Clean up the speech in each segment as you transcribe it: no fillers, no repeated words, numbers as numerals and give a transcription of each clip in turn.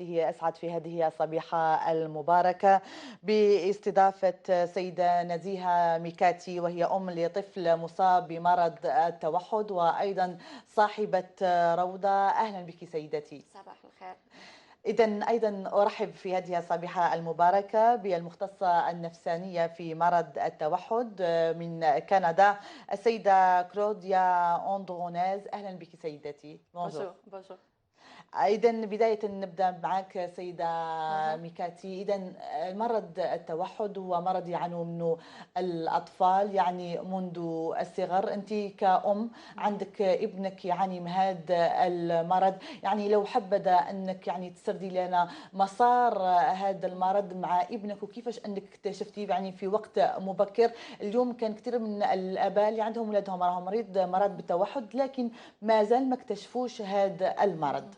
هي أسعد في هذه الصبيحة المباركة باستضافة سيدة نزيهة ميكاتي، وهي أم لطفل مصاب بمرض التوحد وأيضا صاحبة روضة. أهلا بك سيدتي. صباح الخير. إذا أيضا أرحب في هذه الصبيحة المباركة بالمختصة النفسانية في مرض التوحد من كندا، السيدة كلوديا أندرونيز. أهلا بك سيدتي. بونجور بونجور. إذا بداية نبدأ معك سيدة أها. ميكاتي. إذا مرض التوحد هو مرض يعانوا منه الأطفال يعني منذ الصغر. أنت كأم عندك ابنك يعاني من هذا المرض، يعني لو حبذا أنك يعني تسردي لنا مسار هذا المرض مع ابنك وكيفاش أنك اكتشفتيه يعني في وقت مبكر. اليوم كان كثير من الآباء اللي عندهم أولادهم راهم مرض بالتوحد لكن ما زال ما اكتشفوش هذا المرض.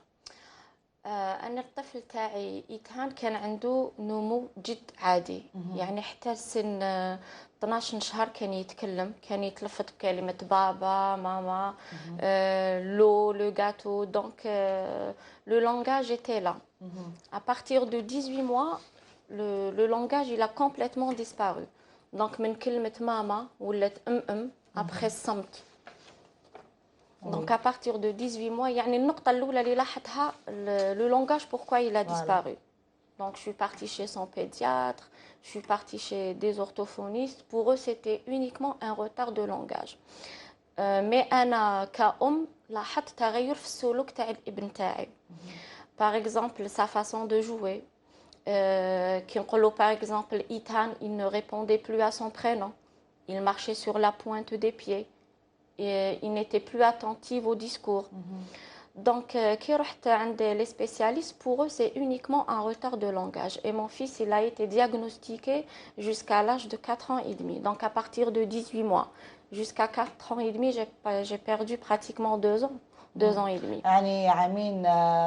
أنا الطفل تاعي إيتان كان عنده نمو جد عادي. يعني حتى سن 12 شهر كان يتكلم، كان يتلفظ بكلمة بابا ماما، لو gâteau. Donc le langage était là. À partir de 18 mois, le langage il a complètement disparu. Donc من كلمة ماما ولات après الصمت. Donc à partir de 18 mois, يعني النقطة الأولى اللي لاحظتها le langage, pourquoi il a disparu. Donc je suis partie chez son pédiatre, je suis partie chez des orthophonistes. Pour eux, c'était uniquement un retard de langage. Mais أنا كأم لاحظت تغير في السلوك تاع الابن تاعي. Par exemple, sa façon de jouer. كي نقولوا par exemple, Ethan, il ne répondait plus à son prénom. Il marchait sur la pointe des pieds. Et il n'était plus attentif au discours. Donc, qui les spécialistes, pour eux, c'est uniquement un retard de langage. Et mon fils, il a été diagnostiqué jusqu'à l'âge de 4 ans et demi. Donc, à partir de 18 mois jusqu'à 4 ans et demi, j'ai perdu pratiquement 2 ans. 2 ans et demi. يعني عامين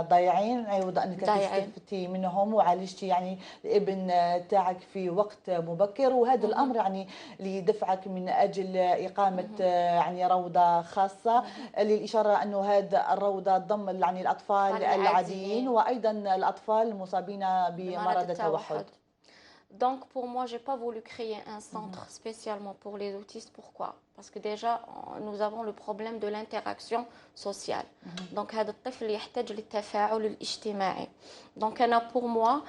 ضايعين. عوض انك استفدتي منهم وعالجتي يعني الابن تاعك في وقت مبكر، وهذا الامر يعني لدفعك من اجل اقامه يعني روضه خاصه للاشاره انه هذا الروضه تضم يعني الاطفال العاديين وايضا الاطفال المصابين بمرض التوحد. Donc pour moi, je n'ai pas voulu créer un centre spécialement pour les autistes. Pourquoi? Parce que déjà, nous avons le problème de l'interaction sociale. Donc هذا الطفل يحتاج للتفاعل الاجتماعي. Donc pour moi,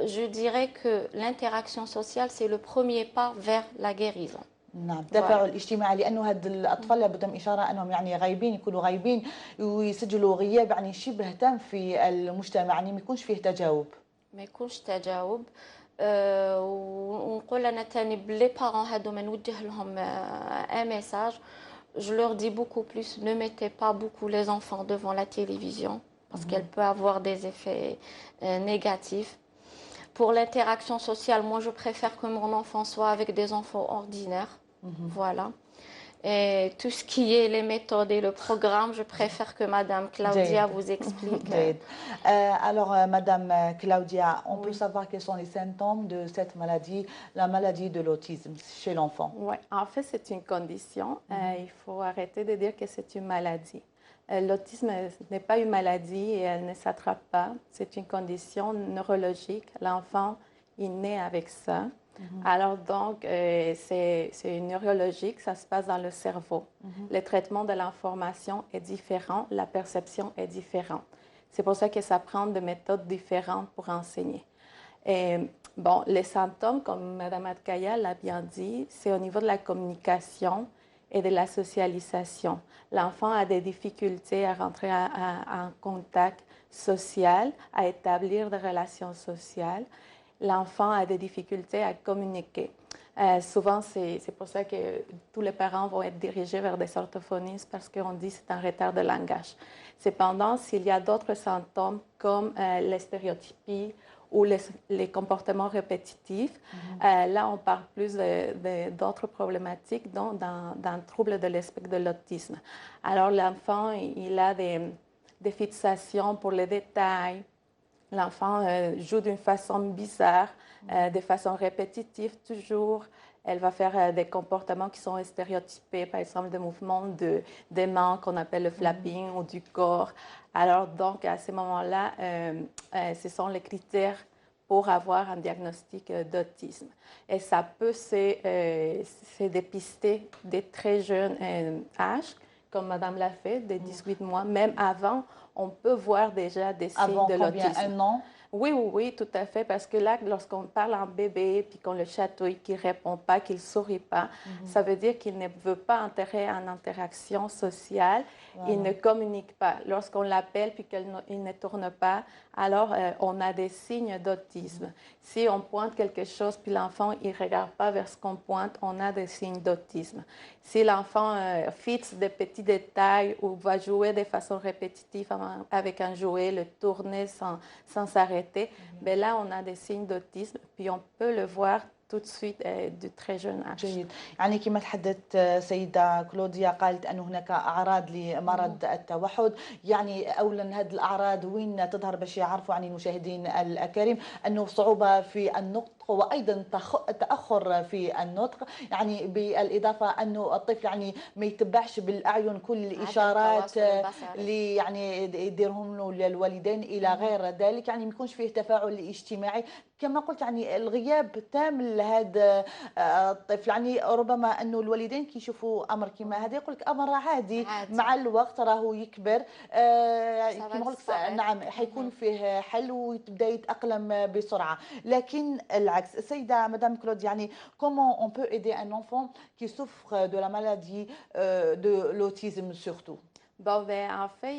je dirais que l'interaction sociale, c'est le premier pas vers la guérison. نعم، التفاعل الاجتماعي، لانه هاد الاطفال لابد من اشاره انهم يعني غايبين، يكونوا غايبين ويسجلوا غياب يعني شبه تام في المجتمع، يعني ما يكونش فيه تجاوب. ما يكونش تجاوب. ونقول انا تاني بلي بارون هادو ما نوجه لهم ان ميساج. Je leur dis beaucoup plus, ne mettez pas beaucoup les enfants devant la télévision parce qu'elle peut avoir des effets négatifs. Pour l'interaction sociale, moi je préfère que mon enfant soit avec des enfants ordinaires. Voilà. Et tout ce qui est les méthodes et le programme, je préfère que Madame Claudia vous explique. Alors, Madame Claudia, on peut savoir quels sont les symptômes de cette maladie, la maladie de l'autisme chez l'enfant? Oui, en fait, c'est une condition. Il faut arrêter de dire que c'est une maladie. L'autisme n'est pas une maladie et elle ne s'attrape pas. C'est une condition neurologique. L'enfant est né avec ça. Alors donc, c'est neurologique, ça se passe dans le cerveau. Le traitement de l'information est différent, la perception est différente. C'est pour ça que ça prend des méthodes différentes pour enseigner. Et bon, les symptômes, comme Mme Atkaya l'a bien dit, c'est au niveau de la communication et de la socialisation. L'enfant a des difficultés à rentrer en contact social, à établir des relations sociales. L'enfant a des difficultés à communiquer. Souvent, c'est pour ça que tous les parents vont être dirigés vers des orthophonistes parce qu'on dit que c'est un retard de langage. Cependant, s'il y a d'autres symptômes comme les stéréotypies ou les comportements répétitifs, là, on parle plus d'autres problématiques, dont d'un trouble de l'espectre de l'autisme. Alors, l'enfant, il a des fixations pour les détails. L'enfant joue d'une façon bizarre, de façon répétitive toujours. Elle va faire des comportements qui sont stéréotypés, par exemple des mouvements des mains qu'on appelle le flapping ou du corps. Alors donc à ce moment-là, ce sont les critères pour avoir un diagnostic d'autisme. Et ça peut se dépister dès très jeune âge, comme Madame l'a fait, dès 18 mois. Même avant, on peut voir déjà des signes de l'autisme. Avant combien, un an? Oui, oui, oui, tout à fait, parce que là, lorsqu'on parle à un bébé, puis qu'on le chatouille, qu'il ne répond pas, qu'il ne sourit pas, ça veut dire qu'il ne veut pas entrer en interaction sociale, il ne communique pas. Lorsqu'on l'appelle, puis qu'il ne tourne pas, alors on a des signes d'autisme. Si on pointe quelque chose, puis l'enfant, il ne regarde pas vers ce qu'on pointe, on a des signes d'autisme. Si l'enfant fixe des petits détails ou va jouer de façon répétitive avec un jouet, le tourner sans s'arrêter, ben là, on a des signes d'autisme, puis on peut le voir tout de suite de très jeune âge. جيد. يعني كما تحدثت سيدة كلوديا قالت أن هناك أعراض لمرض التوحد، يعني أولا هذه الأعراض وين تظهر باش يعرفوا عن المشاهدين الأكارم أنه صعوبة في النطق وايضا تاخر في النطق، يعني بالاضافه انه الطفل يعني ما يتبعش بالاعين كل الاشارات اللي يعني يديرهم له الوالدين الى غير ذلك، يعني ما يكونش فيه تفاعل اجتماعي كما قلت، يعني الغياب تام لهذا الطفل. يعني ربما انه الوالدين كي يشوفوا امر كما هذا يقول لك امر عادي مع الوقت راهو يكبر، كما قلت نعم حيكون فيه حل ويبدا يتاقلم بسرعه. لكن العكس السيده مدام كلود، يعني comment on peut aider un enfant qui souffre de la maladie de l'autisme surtout? Bon, ben, en fait,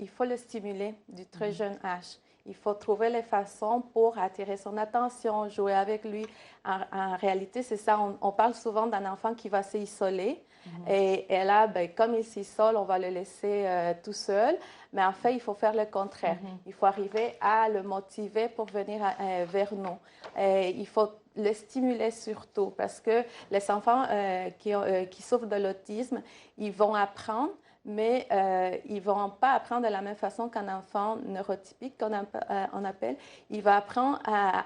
il faut le stimuler du très jeune âge. Il faut trouver les façons pour attirer son attention, jouer avec lui. En réalité, c'est ça, on parle souvent d'un enfant qui va s'isoler. Et là, ben, comme il s'isole, on va le laisser tout seul. Mais en fait, il faut faire le contraire. Il faut arriver à le motiver pour venir vers nous. Il faut le stimuler surtout parce que les enfants qui souffrent de l'autisme, ils vont apprendre, mais ils ne vont pas apprendre de la même façon qu'un enfant neurotypique, qu'on appelle. Il va apprendre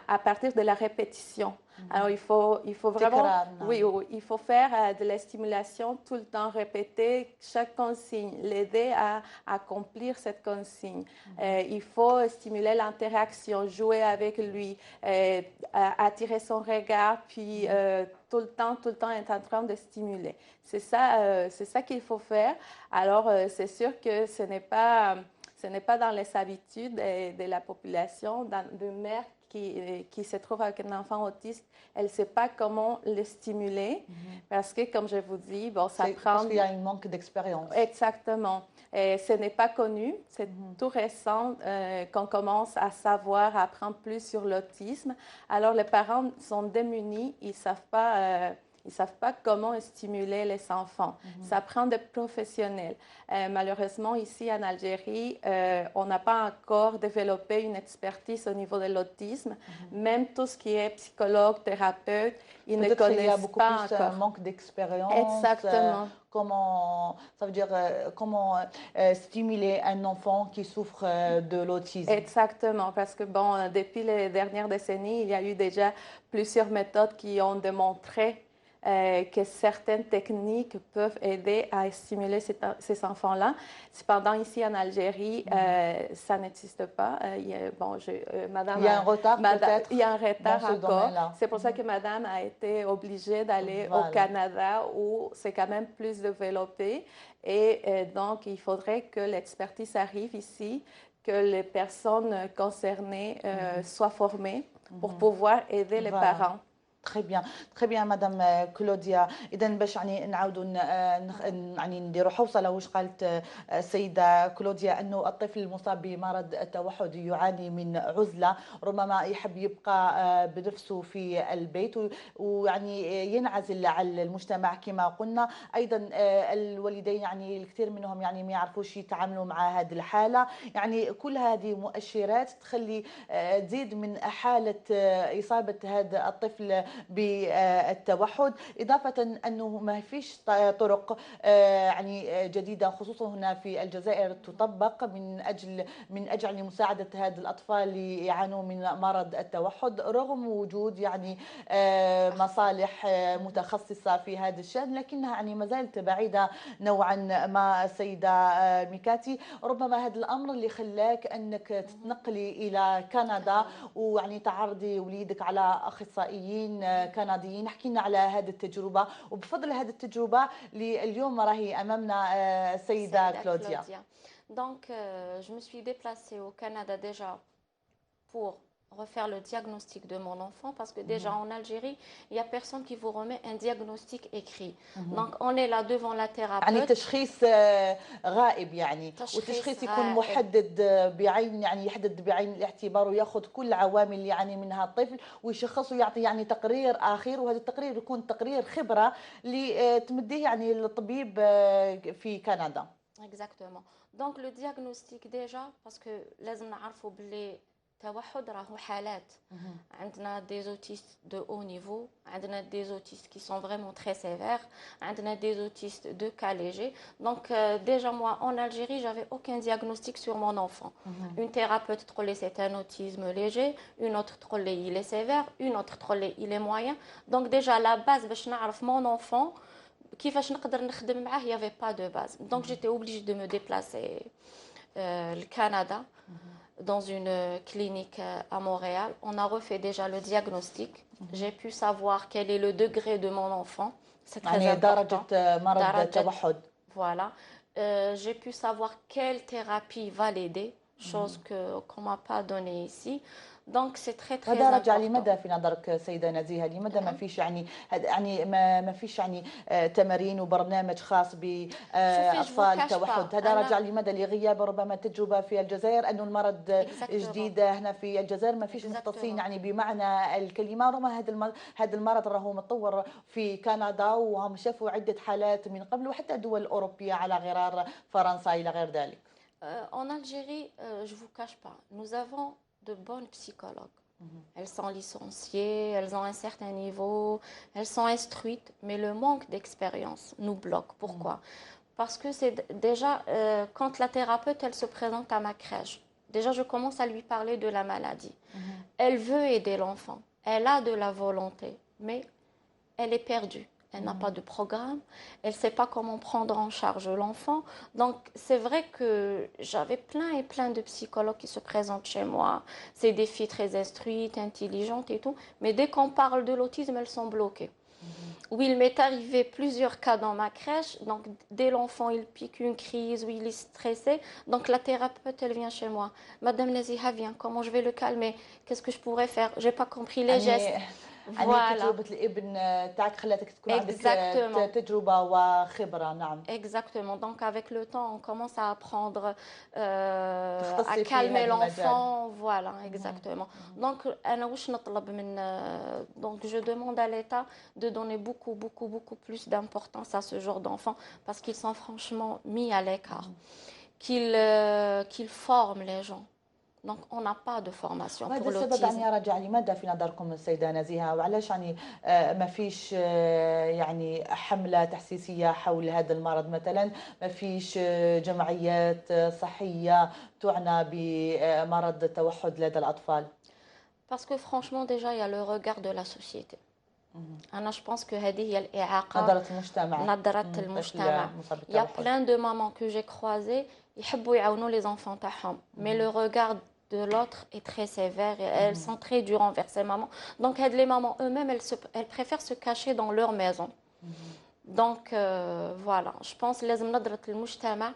à partir de la répétition. Alors, il faut vraiment... Oui, il faut faire de la stimulation tout le temps, répéter chaque consigne, l'aider à accomplir cette consigne. Il faut stimuler l'interaction, jouer avec lui, attirer son regard, puis tout le temps être en train de stimuler. C'est ça qu'il faut faire. Alors, c'est sûr que ce n'est pas dans les habitudes de la population, d'une mère qui se trouve avec un enfant autiste, elle ne sait pas comment le stimuler parce que, comme je vous dis, bon, ça prend... Parce qu'il y a un manque d'expérience. Exactement. Et ce n'est pas connu. C'est tout récent qu'on commence à savoir, à apprendre plus sur l'autisme. Alors, les parents sont démunis. Ils ne savent pas comment stimuler les enfants. Ça prend des professionnels. Malheureusement, ici en Algérie, on n'a pas encore développé une expertise au niveau de l'autisme. Même tout ce qui est psychologue, thérapeute, ils ne connaissent pas encore. Un manque d'expérience. Exactement. Comment, ça veut dire, comment stimuler un enfant qui souffre de l'autisme. Exactement, parce que bon, depuis les dernières décennies, il y a eu déjà plusieurs méthodes qui ont démontré que certaines techniques peuvent aider à stimuler ces enfants-là. Cependant, ici en Algérie, ça n'existe pas. Madame, il y a un retard peut-être. Il y a un retard encore. C'est pour ça que Madame a été obligée d'aller au Canada où c'est quand même plus développé. Et donc, il faudrait que l'expertise arrive ici, que les personnes concernées soient formées pour pouvoir aider les parents. تري بيان مدام كلوديا. اذا باش يعني نعاودوا يعني نديروا حوصله واش قالت السيده كلوديا، انه الطفل المصاب بمرض التوحد يعاني من عزله، ربما يحب يبقى بنفسه في البيت ويعني ينعزل عن المجتمع كما قلنا. ايضا الوالدين يعني الكثير منهم يعني ما يعرفوش يتعاملوا مع هذه الحاله. يعني كل هذه مؤشرات تخلي تزيد من حاله اصابه هذا الطفل بالتوحد، إضافة أنه ما فيش طرق يعني جديدة خصوصا هنا في الجزائر تطبق من أجل يعني مساعدة هذه الأطفال اللي يعانوا من مرض التوحد، رغم وجود يعني مصالح متخصصة في هذا الشأن، لكنها يعني ما زالت بعيدة نوعا ما. السيدة ميكاتي، ربما هذا الأمر اللي خلاك أنك تتنقلي إلى كندا ويعني تعرضي وليدك على أخصائيين كنديين. احكي لنا على هذه التجربة، وبفضل هذه التجربة اللي اليوم راهي أمامنا السيدة كلوديا. Donc, je me suis déplacée au Canada déjà pour refaire le diagnostic de mon enfant parce que déjà en Algérie, il n'y a personne qui vous remet un diagnostic écrit. Donc, on est là devant la thérapeute. يعني تشخيص غائب يعني، والتشخيص يكون محدد بعين، يعني يحدد بعين الاعتبار وياخذ كل العوامل اللي يعاني منها الطفل ويشخص ويعطي يعني تقرير اخير، وهذا التقرير يكون تقرير خبره اللي تمديه يعني الطبيب في كندا. Exactement. Donc le diagnostic déjà parce que لازم نعرفوا باللي التوحد راهو حالات. عندنا des autistes de haut niveau, عندنا des autistes qui sont vraiment très sévères, عندنا des autistes de cas léger. Donc déjà moi en Algérie, j'avais aucun diagnostic sur mon enfant. Une thérapeute تقول c'est un autisme léger, une autre تقول il est sévère, une autre تقول il est moyen. Donc déjà la base باش نعرف mon enfant كيفاش نقدر نخدم معاه, il n'y avait pas de base. Donc j'étais obligée de me déplacer au Canada dans une clinique à Montréal. On a refait déjà le diagnostic. J'ai pu savoir quel est le degré de mon enfant. C'est très important. Voilà. J'ai pu savoir quelle thérapie va l'aider, chose qu'on ne m'a pas donnée ici. Donc c'est très très هذا important. رجع لماذا في نظرك سيدة نزيهة؟ لماذا ما فيش يعني ما فيش يعني تمارين وبرنامج خاص بأطفال التوحد؟ هذا رجع لماذا لغياب ربما تجربة في الجزائر، أنه المرض جديد هنا في الجزائر، ما فيش مختصين يعني بمعنى الكلمة. ربما هذا المرض راهو متطور في كندا وهم شافوا عدة حالات من قبل، وحتى دول أوروبية على غرار فرنسا إلى غير ذلك. En Algérie, je vous cache pas, nous avons de bonnes psychologues. Elles sont licenciées, elles ont un certain niveau, elles sont instruites, mais le manque d'expérience nous bloque. Pourquoi? Parce que c'est déjà, quand la thérapeute, elle se présente à ma crèche, déjà je commence à lui parler de la maladie. Elle veut aider l'enfant, elle a de la volonté, mais elle est perdue. Elle n'a pas de programme, elle ne sait pas comment prendre en charge l'enfant. Donc, c'est vrai que j'avais plein et plein de psychologues qui se présentent chez moi. C'est des filles très instruites, intelligentes et tout. Mais dès qu'on parle de l'autisme, elles sont bloquées. Où il m'est arrivé plusieurs cas dans ma crèche. Donc, dès l'enfant, il pique une crise, où il est stressé. Donc, la thérapeute, elle vient chez moi. Madame Naziha, viens, comment je vais le calmer? Qu'est-ce que je pourrais faire? Je n'ai pas compris les gestes. يعني تجربة الابن تاعك خلاتك تكون عندك تجربة وخبرة. نعم. Exactement. Donc avec le temps, on commence à apprendre à calmer l'enfant. Voilà, exactement. Donc je demande à l'État de donner beaucoup plus d'importance à ce genre d'enfants parce qu'ils sont franchement mis à l'écart. Qu'ils forment les gens. Donc on n'a pas de formation pour l'autisme. هذا السبب يعني رجع لماذا في نظركم السيدة نزيهة، وعلاش يعني ما فيش يعني حملة تحسيسية حول هذا المرض مثلا؟ ما فيش جمعيات صحية تعنى بمرض التوحد لدى الأطفال؟ Parce que franchement déjà il y a le regard de la société. أنا je pense que هذه هي الإعاقة. نظرة المجتمع. نظرة المجتمع. Il y a plein de mamans que j'ai croisées يحبوا يعاونوا les enfants تاعهم. Mais le regard de l'autre est très sévère et elles sont très dures envers ces mamans. Donc les mamans eux-mêmes, elles préfèrent se cacher dans leur maison. Donc voilà, je pense لازم نظرة المجتمع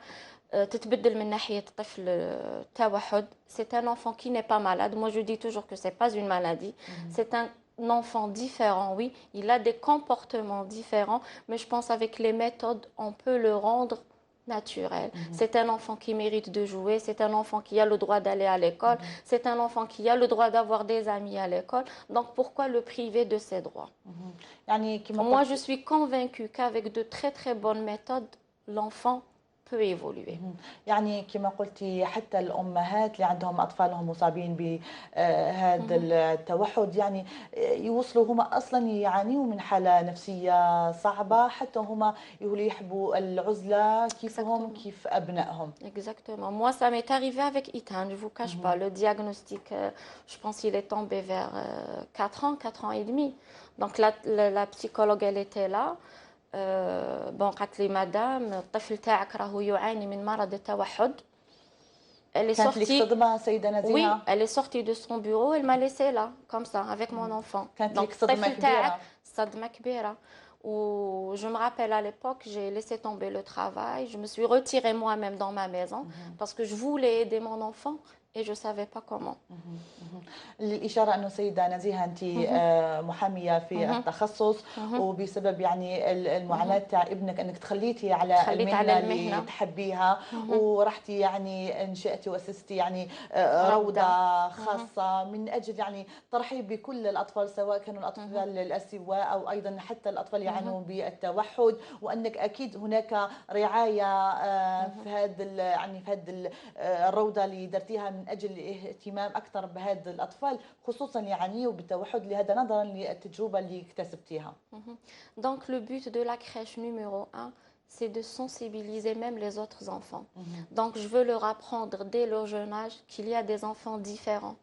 تتبدل من ناحية طفل التوحد. C'est un enfant qui n'est pas malade. Moi je dis toujours que c'est pas une maladie. C'est un enfant différent, oui. Il a des comportements différents, mais je pense avec les méthodes, on peut le rendre naturel. C'est un enfant qui mérite de jouer, c'est un enfant qui a le droit d'aller à l'école, c'est un enfant qui a le droit d'avoir des amis à l'école. Donc pourquoi le priver de ses droits? Moi je suis convaincue qu'avec de très très bonnes méthodes, l'enfant peut évoluer. يعني كما قلتي حتى الأمهات اللي عندهم أطفالهم مصابين بهذا التوحد يعني يوصلوا هما أصلا يعانيوا من حالة نفسية صعبة حتى هما يقولوا يحبوا العزلة كيفهم كيف أبنائهم. Exactement. Moi, ça m'est arrivé avec Ethan, je ne vous cache pas. Le diagnostic, je pense qu'il est tombé vers 4 ans et demi. Donc la psychologue, elle était là. Bon, قالت لي مدام الطفل تاعك راهو يعاني من مرض التوحد. Elle est كانت لك sortie. صدمة سيدة Oui, نزيهة؟ elle est sortie de son bureau, elle m'a laissée là, comme ça, avec mon enfant. كانت Donc لك صدمة الطفل تاعك كبيرة. صدمة كبيرة. Ou je me rappelle à l'époque, j'ai laissé tomber le travail, je me suis retirée moi-même dans ma maison parce que je voulais aider mon enfant et je ne savais pas comment. الإشارة أنه سيدة نزيهة أنت محامية في التخصص وبسبب يعني المعاناة تاع ابنك أنك تخليتي على المهنة اللي تحبيها ورحتي يعني انشأتي وأسستي يعني روضة خاصة من أجل يعني ترحيب بكل الأطفال سواء كانوا الأطفال الأسواء أو أيضا حتى الأطفال يعانون بالتوحد وأنك أكيد هناك رعاية في هذا يعني في هذه الروضة اللي درتيها من أجل اهتمام أكثر بهذا الأطفال خصوصا يعانيوا بالتوحد لهذا نظرا للتجربة اللي اكتسبتيها. Donc le but de la crèche numéro 1, c'est de sensibiliser même les autres enfants. Donc je veux leur apprendre dès leur jeune âge qu'il y a des enfants différents.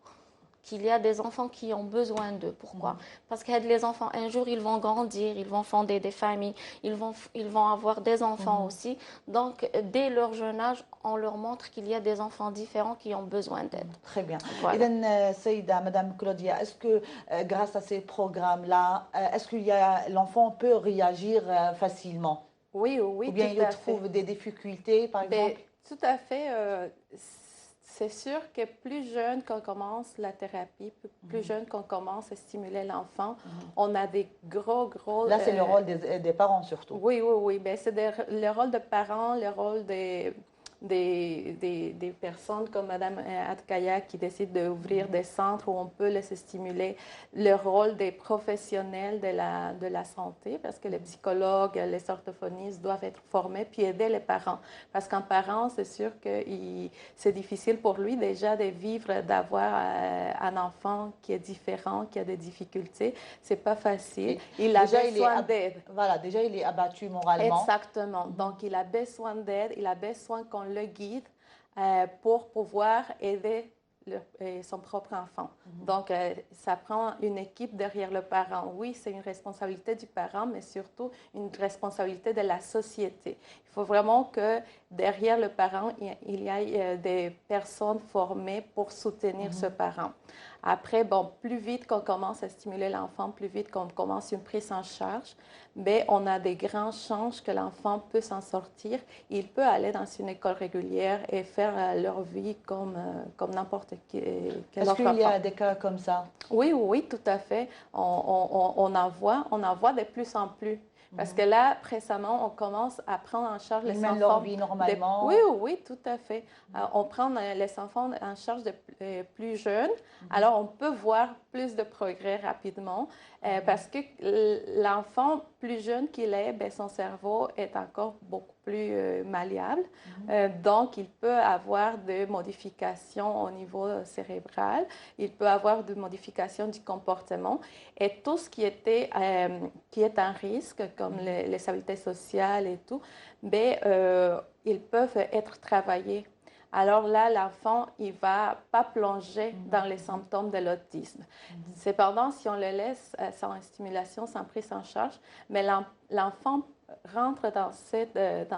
Qu'il y a des enfants qui ont besoin d'eux. Pourquoi? Parce que les enfants, un jour, ils vont grandir, ils vont fonder des familles, ils vont avoir des enfants aussi. Donc, dès leur jeune âge, on leur montre qu'il y a des enfants différents qui ont besoin d'aide. Très bien. Voilà. إذن سيدة Madame Claudia, est-ce que grâce à ces programmes-là, est-ce qu'il y a l'enfant peut réagir facilement? Oui, oui, ou bien tout à il trouve des difficultés, par exemple? Tout à fait. C'est sûr que plus jeune qu'on commence la thérapie, plus jeune qu'on commence à stimuler l'enfant, on a des gros... Là, c'est le rôle des parents surtout. Oui, oui, oui. Ben, c'est le rôle de parents, le rôle des personnes comme Mme Atkaya qui décident d'ouvrir des centres où on peut les stimuler, le rôle des professionnels de la santé, parce que les psychologues, les orthophonistes doivent être formés, puis aider les parents. Parce qu'un parent, c'est sûr que c'est difficile pour lui déjà de vivre, d'avoir un enfant qui est différent, qui a des difficultés. C'est pas facile. Il a besoin d'aide. Voilà, déjà il est abattu moralement. Exactement. Donc il a besoin d'aide, il a besoin qu'on le guide pour pouvoir aider son propre enfant. Donc, ça prend une équipe derrière le parent. Oui, c'est une responsabilité du parent, mais surtout une responsabilité de la société. Il faut vraiment que derrière le parent, il y ait des personnes formées pour soutenir ce parent. Après, bon, plus vite qu'on commence à stimuler l'enfant, plus vite qu'on commence une prise en charge, mais on a des grandes chances que l'enfant peut s'en sortir. Il peut aller dans une école régulière et faire leur vie comme n'importe quel autre enfant. Est-ce qu'il y a des cas comme ça? Oui, oui, tout à fait. On en voit de plus en plus. Parce que là, récemment, on commence à prendre en charge les enfants. Leur vie normalement. Oui, oui, tout à fait. On prend les enfants en charge de plus jeunes. Alors, on peut voir plus de progrès rapidement parce que l'enfant plus jeune qu'il est, ben, son cerveau est encore beaucoup plus malléable. Donc, il peut avoir des modifications au niveau cérébral. Il peut avoir des modifications du comportement. Et tout ce qui est un risque, comme les habiletés sociales et tout, ben, ils peuvent être travaillés. Alors là, l'enfant, il ne va pas plonger dans les symptômes de l'autisme. Cependant, si on le laisse sans stimulation, sans prise en charge, mais l'enfant rentre dans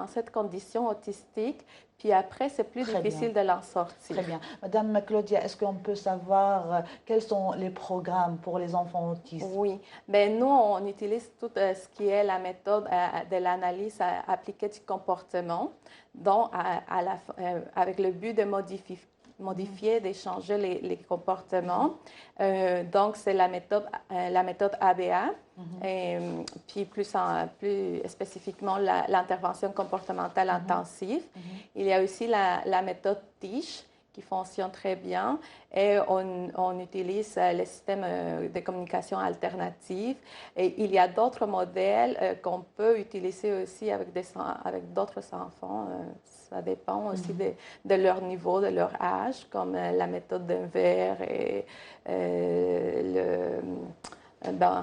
cette condition autistique, puis après, c'est plus difficile de l'en sortir. Très bien. Madame Claudia, est-ce qu'on peut savoir quels sont les programmes pour les enfants autistes? Oui. Bien, nous, on utilise tout ce qui est la méthode de l'analyse appliquée du comportement, donc avec le but de modifier, de changer les comportements. Donc, c'est la méthode ABA, et puis plus spécifiquement l'intervention comportementale intensive. Il y a aussi la méthode TICH, qui fonctionne très bien et on utilise les systèmes de communication alternatifs. Et il y a d'autres modèles qu'on peut utiliser aussi avec d'autres enfants. Ça dépend aussi de leur niveau, de leur âge, comme la méthode Denver et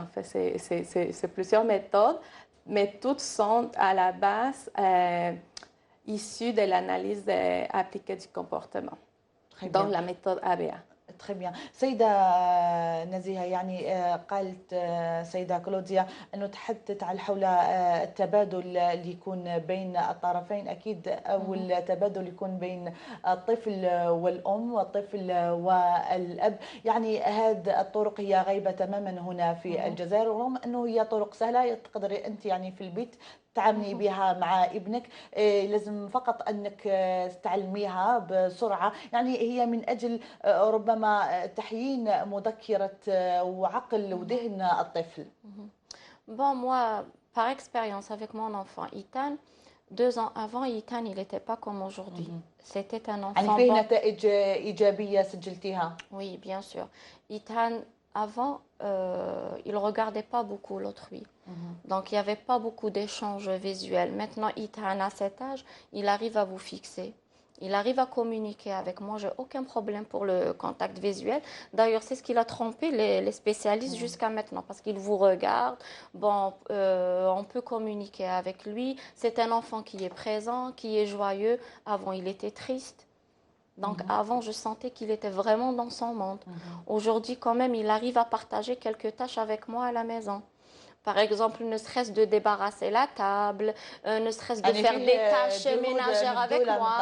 en fait, c'est plusieurs méthodes, mais toutes sont à la base issues de l'analyse appliquée du comportement, dans la méthode ABA. très bien. سيدة نزيهة، يعني قالت سيدة كلوديا أنه تحدثت على حول التبادل اللي يكون بين الطرفين، أكيد، أو التبادل يكون بين الطفل والأم والطفل والأب. يعني هذه الطرق هي غايبة تماما هنا في الجزائر، رغم أنه هي طرق سهلة تقدري أنت يعني في البيت تعاملي بها مع ابنك. لازم فقط أنك تعلميها بسرعة، يعني هي من أجل ربما تحيين مذكرة وعقل وذهن الطفل. Bon, moi, par expérience avec mon enfant Ethan, 2 ans avant, Ethan, il n'était pas comme aujourd'hui. C'était un enfant. يعني فيه نتائج إيجابية سجلتيها؟ Oui, bien sûr. Ethan, avant, il ne regardait pas beaucoup l'autrui. Donc, il n'y avait pas beaucoup d'échanges visuels. Maintenant, Ethan, à cet âge, il arrive à vous fixer. Il arrive à communiquer avec moi. Je n'ai aucun problème pour le contact visuel. D'ailleurs, c'est ce qu'il a trompé les spécialistes jusqu'à maintenant, parce qu'il vous regarde. Bon, on peut communiquer avec lui. C'est un enfant qui est présent, qui est joyeux. Avant, il était triste. Donc, avant, je sentais qu'il était vraiment dans son monde. Aujourd'hui, quand même, il arrive à partager quelques tâches avec moi à la maison. Par exemple, ne serait-ce de débarrasser la table, ne serait-ce de faire des tâches ménagères avec moi.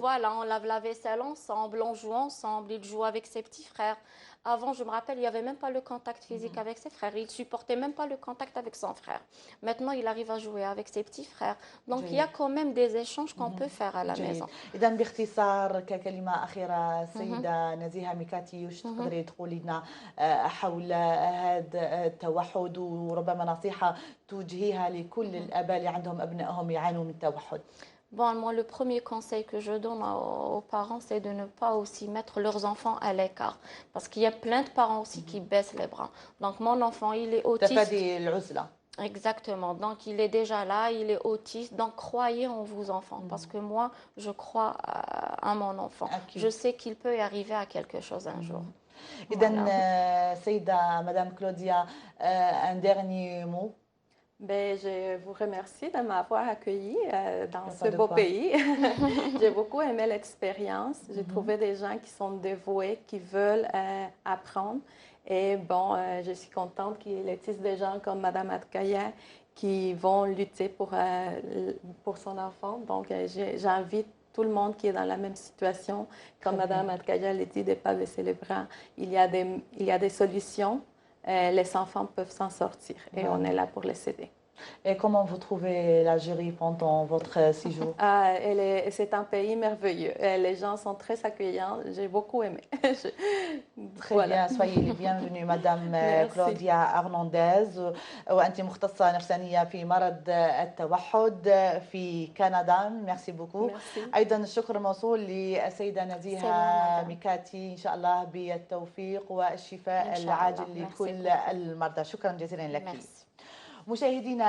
Voilà, on lave la vaisselle ensemble, on joue ensemble, il joue avec ses petits frères. Avant, je me rappelle, il n'y avait même pas le contact physique avec ses frères. Il ne supportait même pas le contact avec son frère. Maintenant, il arrive à jouer avec ses petits frères. Donc, il y a quand même des échanges qu'on peut faire à la maison. إذا باختصار ككلمة أخيرة سيدة نزيهة ميكاتي، وش تقدري تقولي لنا حول هذا التوحد، وربما نصيحة توجهيها لكل الآباء اللي عندهم أبنائهم يعانوا من التوحد؟ Bon, moi, le premier conseil que je donne aux parents, c'est de ne pas aussi mettre leurs enfants à l'écart. Parce qu'il y a plein de parents aussi qui baissent les bras. Donc, mon enfant, il est autiste. تفادي العزلة. Exactement. Donc, il est déjà là, il est autiste. Donc, croyez en vos enfants. Parce que moi, je crois à mon enfant. Je sais qu'il peut y arriver à quelque chose un jour. إذا سيدة مدام كلوديا، un dernier mot. Ben, je vous remercie de m'avoir accueilli dans ce beau pays. J'ai beaucoup aimé l'expérience. J'ai trouvé des gens qui sont dévoués, qui veulent apprendre. Et bon, je suis contente qu'il existe des gens comme Madame Atkaya qui vont lutter pour son enfant. Donc, j'invite tout le monde qui est dans la même situation, comme Madame Atkaya l'a dit, de ne pas baisser les bras. Il y a des solutions. Les enfants peuvent s'en sortir et on est là pour les aider. Et comment vous trouvez l'Algérie pendant votre séjour? C'est un pays merveilleux. Les gens sont très accueillants. J'ai beaucoup aimé. Très bien, soyez les bienvenus Madame كلوديا أرنانديز، وأنت مختصة نفسانية في مرض التوحد في كندا. ميرسي بوكو. أيضا الشكر موصول للسيدة نزيهة ميكاتي، إن شاء الله بالتوفيق والشفاء العاجل لكل المرضى. شكرا جزيلا لك. مشاهدينا